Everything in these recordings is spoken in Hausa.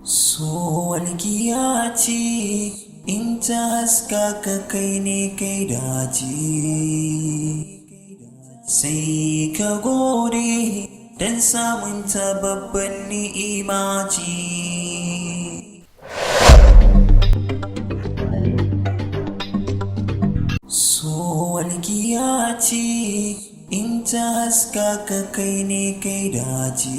So walkiya ce in ta haska ka kai ne kai dace, sai ka gode don samun ta babban ni'ima ce. So walkiya ce in ta haska ka kai ne kai dace.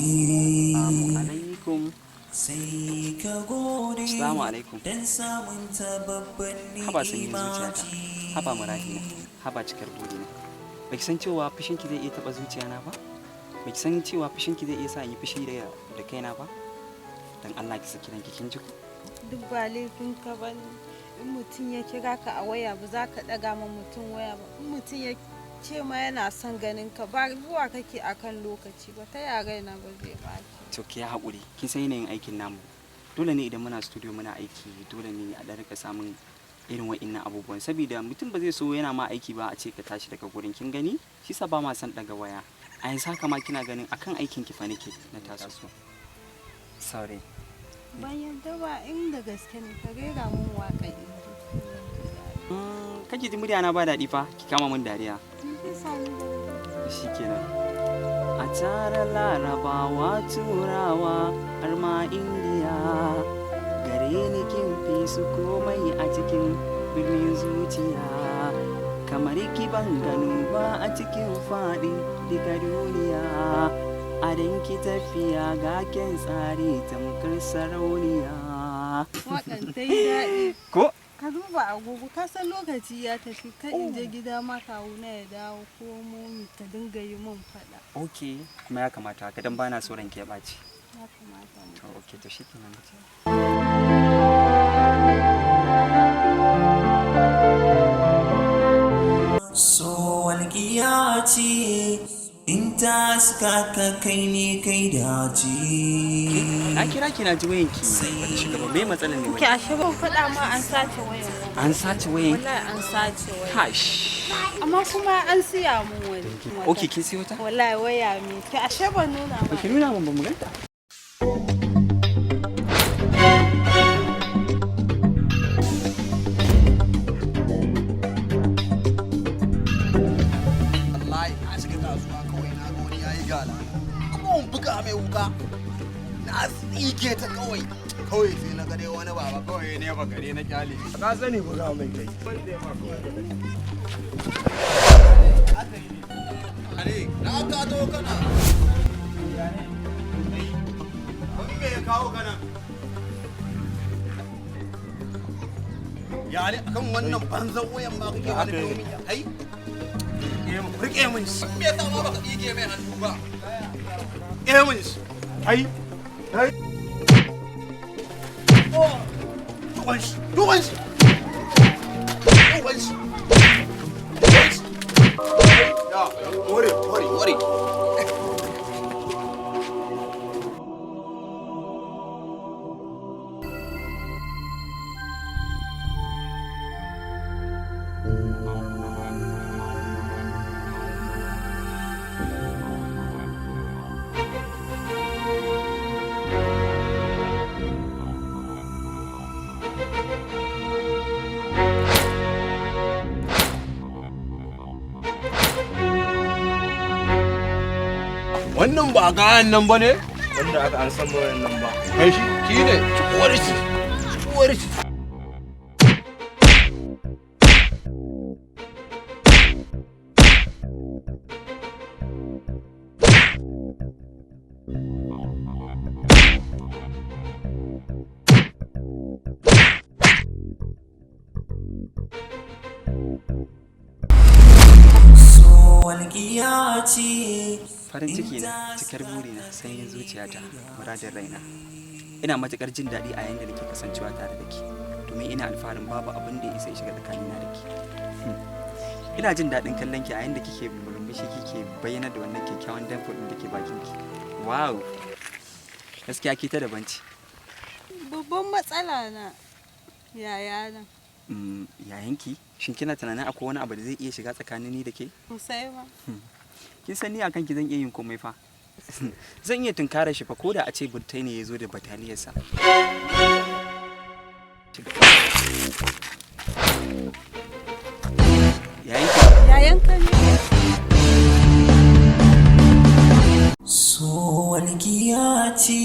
Sai ka gode don samun ta babban ni'ima ce. Haba marahina, haba cikar burina. Baki san cewa fushinki zai iya taba zuciyana ba? Baki san cewa fushinki zai iya sa in yi fushi da kaina ba? Dan Allah ki saki ranki kin ji ko? Duk ba laifin ka bane. In mutum ya kira ka a waya ba za ka daga ma mutum waya ba. In mutum ya ce ma yana son ganin ka ba zuwa kake akan lokaci ba, ta ya raina ba zai baki. To ki haƙuri, kin san yanayin aikin namu. Dole ne idan muna studio muna aiki, dole ne a rika samun irin wa'innan abubuwan, saboda mutum ba zai so yana ma aiki ba a ce ka tashi daga gurin, kin gani shi sa ba ma san daga waya. A yanzu haka ma kina ganin akan aikin ki fa nake na taso. Sorry. Ban yarda ba, in da gaske ne ka rera mun waƙa in kake ji murya na ba daɗi fa, ki kama min dariya. Shikenan. A tara larabawa turawa har ma indiya, gare ni kin fi su komai a cikin birnin zuciya, kamar ki ban gano ba a cikin faɗi duka duniya, a danki tafiya ga ken tsari tamkar sarauniya. Waƙan ta yi daɗi. Ko? Ka duba agogo, ka san lokaci ya tafi, kan in je gida ma kawu na ya dawo ko momi ta dinga yi mun faɗa. Ok, kuma ya kamata haka dan bana so ranke ya ɓaci. Ya kamata mu. To ok, to shi kenan mace. So walkiya ce in ta haska ka kai ne kai dace. Na kira ki na ji wayanki wata shugaba, me matsalar ne Ki wai? ashe ban faɗa ma an sace wayan. An sace wayan? Wallahi an sace wayan. Hash. Amma kuma an siya mun wani. Ok, kin siyo ta? Wallahi waya me. Ki ashe ban nuna ma. Ki nuna mun ba mu ganta. Wallahi na shiga kasuwa kawai na ga wani yayi gala. Kuma mun buga mai wuka. Na tsike ta kawai. Kawai sai na ga dai wani baba kawai ne ba gare na kyale. Ka sani buga mai kai. Ale, na ka to kana. Wani me ya kawo kana? Ya ne akan wannan banzan wayan ma kake wani domin ya kai? Rike mun shi. Me yasa ma baka dige mai hannu ba? Rike mun shi. Ai. Ai. Oh. Duwan shi. Duwan shi. Duwan shi. Duwan shi. Ya, wari. Wannan ba kayan nan ba ne? Wanda aka an san wayan nan ba. Kai shi ne cikuwar shi. Cikuwar shi. So walkiya ce. Farin ciki na, cikar burina, sanyin zuciyata, muradin raina. Ina matuƙar jin daɗi a yayin da nake kasancewa tare da ke, domin ina alfaharin babu abin da ya isa ya shiga tsakanina da ke. Ina jin daɗin kallon ki a yayin da kike murmushi, kike bayyana da wannan kyakkyawan damfo ɗin da ke bakin ki. Wow! Gaskiya ki ta daban ce. Babban matsala na yaya nan. Yayanki, shin kina tunanin akwai wani abu da zai iya shiga tsakanin ni da ke? Sosai ba. Kin san ni akan ki zan iya yin komai fa. Zan iya tunkarar shi fa ko da a ce burtai ne ya zo da bataliyarsa. Yayanka ne. So walkiya ce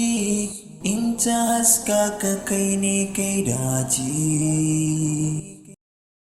in ta haska ka kai ne kai dace.